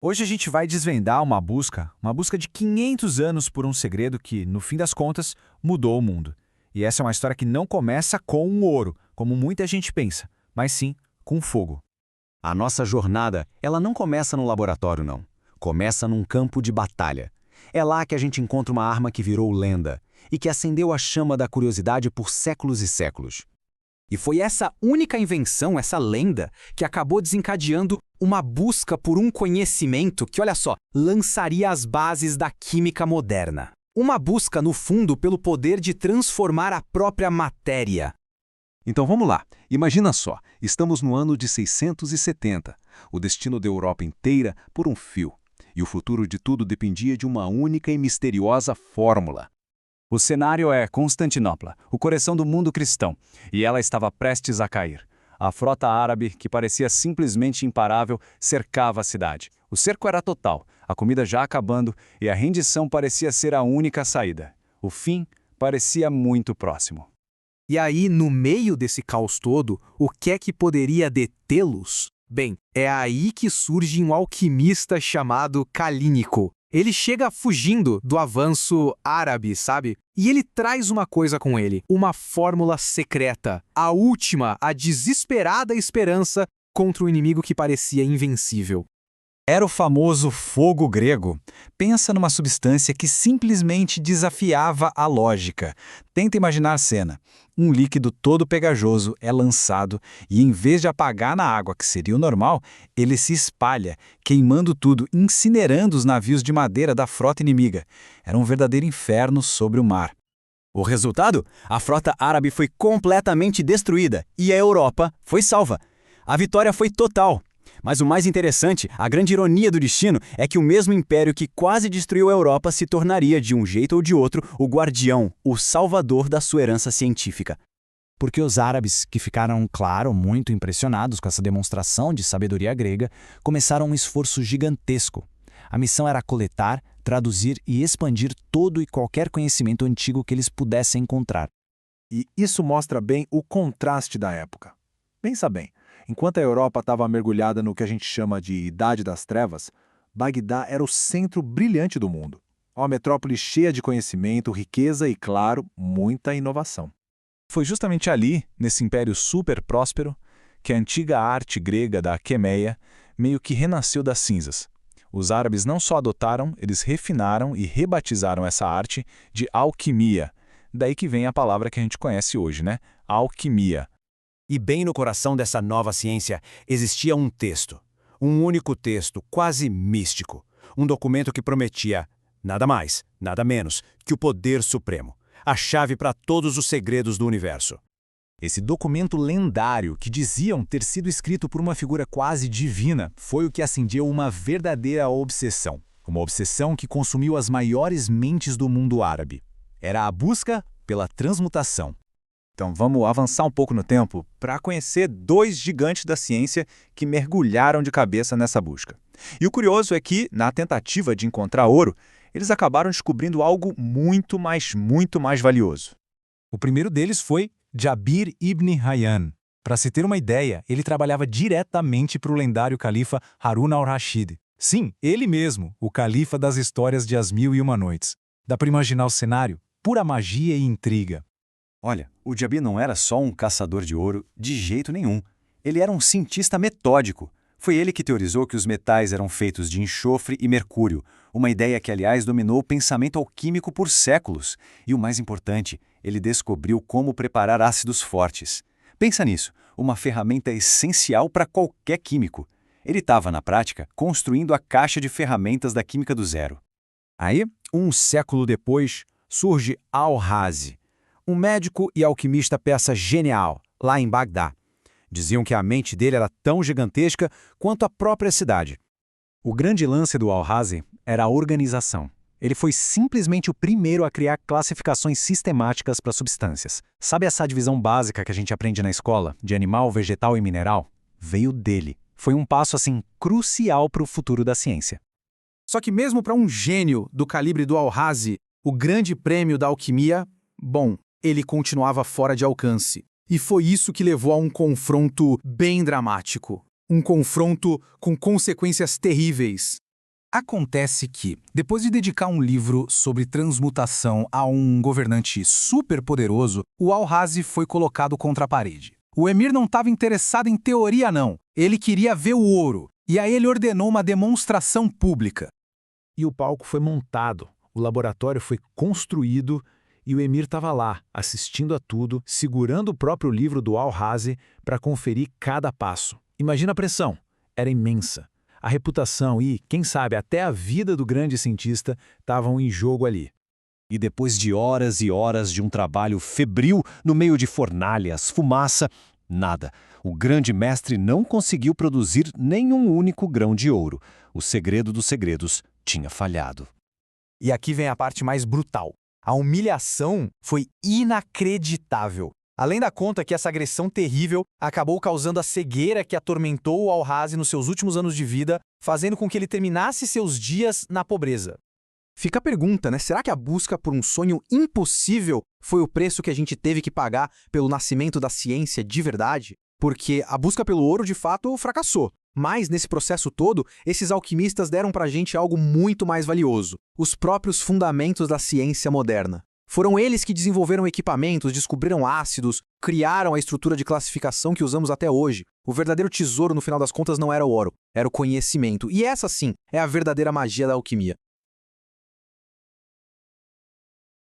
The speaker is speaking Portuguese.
Hoje a gente vai desvendar uma busca de 500 anos por um segredo que, no fim das contas, mudou o mundo. E essa é uma história que não começa com um ouro, como muita gente pensa, mas sim com fogo. A nossa jornada, ela não começa no laboratório, não. Começa num campo de batalha. É lá que a gente encontra uma arma que virou lenda e que acendeu a chama da curiosidade por séculos e séculos. E foi essa única invenção, essa lenda, que acabou desencadeando uma busca por um conhecimento que, olha só, lançaria as bases da química moderna. Uma busca, no fundo, pelo poder de transformar a própria matéria. Então vamos lá, imagina só, estamos no ano de 670, o destino da Europa inteira por um fio, e o futuro de tudo dependia de uma única e misteriosa fórmula. O cenário é Constantinopla, o coração do mundo cristão, e ela estava prestes a cair. A frota árabe, que parecia simplesmente imparável, cercava a cidade. O cerco era total, a comida já acabando e a rendição parecia ser a única saída. O fim parecia muito próximo. E aí, no meio desse caos todo, o que é que poderia detê-los? Bem, é aí que surge um alquimista chamado Calínico. Ele chega fugindo do avanço árabe, sabe? E ele traz uma coisa com ele, uma fórmula secreta, a última, a desesperada esperança contra um inimigo que parecia invencível. Era o famoso fogo grego. Pensa numa substância que simplesmente desafiava a lógica. Tenta imaginar a cena. Um líquido todo pegajoso é lançado e, em vez de apagar na água, que seria o normal, ele se espalha, queimando tudo, incinerando os navios de madeira da frota inimiga. Era um verdadeiro inferno sobre o mar. O resultado? A frota árabe foi completamente destruída e a Europa foi salva. A vitória foi total. Mas o mais interessante, a grande ironia do destino, é que o mesmo império que quase destruiu a Europa se tornaria, de um jeito ou de outro, o guardião, o salvador da sua herança científica. Porque os árabes, que ficaram, claro, muito impressionados com essa demonstração de sabedoria grega, começaram um esforço gigantesco. A missão era coletar, traduzir e expandir todo e qualquer conhecimento antigo que eles pudessem encontrar. E isso mostra bem o contraste da época. Pensa bem. Enquanto a Europa estava mergulhada no que a gente chama de Idade das Trevas, Bagdá era o centro brilhante do mundo. Uma metrópole cheia de conhecimento, riqueza e, claro, muita inovação. Foi justamente ali, nesse império super próspero, que a antiga arte grega da alquimia meio que renasceu das cinzas. Os árabes não só adotaram, eles refinaram e rebatizaram essa arte de alquimia. Daí que vem a palavra que a gente conhece hoje, né? Alquimia. E bem no coração dessa nova ciência existia um texto. Um único texto, quase místico. Um documento que prometia nada mais, nada menos que o poder supremo. A chave para todos os segredos do universo. Esse documento lendário, que diziam ter sido escrito por uma figura quase divina, foi o que acendeu uma verdadeira obsessão. Uma obsessão que consumiu as maiores mentes do mundo árabe. Era a busca pela transmutação. Então vamos avançar um pouco no tempo para conhecer dois gigantes da ciência que mergulharam de cabeça nessa busca. E o curioso é que, na tentativa de encontrar ouro, eles acabaram descobrindo algo muito mais valioso. O primeiro deles foi Jabir ibn Hayyan. Para se ter uma ideia, ele trabalhava diretamente para o lendário califa Harun al-Rashid. Sim, ele mesmo, o califa das histórias de As Mil e Uma Noites. Dá para imaginar o cenário? Pura magia e intriga. Olha, o Jabir não era só um caçador de ouro de jeito nenhum. Ele era um cientista metódico. Foi ele que teorizou que os metais eram feitos de enxofre e mercúrio, uma ideia que, aliás, dominou o pensamento alquímico por séculos. E o mais importante, ele descobriu como preparar ácidos fortes. Pensa nisso, uma ferramenta essencial para qualquer químico. Ele estava, na prática, construindo a caixa de ferramentas da química do zero. Aí, um século depois, surge Al-Razi, um médico e alquimista peça genial, lá em Bagdá. Diziam que a mente dele era tão gigantesca quanto a própria cidade. O grande lance do Al-Razi era a organização. Ele foi simplesmente o primeiro a criar classificações sistemáticas para substâncias. Sabe essa divisão básica que a gente aprende na escola, de animal, vegetal e mineral? Veio dele. Foi um passo, assim, crucial para o futuro da ciência. Só que mesmo para um gênio do calibre do Al-Razi, o grande prêmio da alquimia, bom, ele continuava fora de alcance. E foi isso que levou a um confronto bem dramático. Um confronto com consequências terríveis. Acontece que, depois de dedicar um livro sobre transmutação a um governante superpoderoso, o Al-Razi foi colocado contra a parede. O emir não estava interessado em teoria, não. Ele queria ver o ouro. E aí ele ordenou uma demonstração pública. E o palco foi montado, o laboratório foi construído e o emir estava lá, assistindo a tudo, segurando o próprio livro do Al-Razi para conferir cada passo. Imagina a pressão. Era imensa. A reputação e, quem sabe, até a vida do grande cientista estavam em jogo ali. E depois de horas e horas de um trabalho febril no meio de fornalhas, fumaça, nada. O grande mestre não conseguiu produzir nenhum único grão de ouro. O segredo dos segredos tinha falhado. E aqui vem a parte mais brutal. A humilhação foi inacreditável. Além da conta que essa agressão terrível acabou causando a cegueira que atormentou o Al-Razi nos seus últimos anos de vida, fazendo com que ele terminasse seus dias na pobreza. Fica a pergunta, né? Será que a busca por um sonho impossível foi o preço que a gente teve que pagar pelo nascimento da ciência de verdade? Porque a busca pelo ouro, de fato, fracassou. Mas, nesse processo todo, esses alquimistas deram pra gente algo muito mais valioso: os próprios fundamentos da ciência moderna. Foram eles que desenvolveram equipamentos, descobriram ácidos, criaram a estrutura de classificação que usamos até hoje. O verdadeiro tesouro, no final das contas, não era o ouro, era o conhecimento. E essa, sim, é a verdadeira magia da alquimia.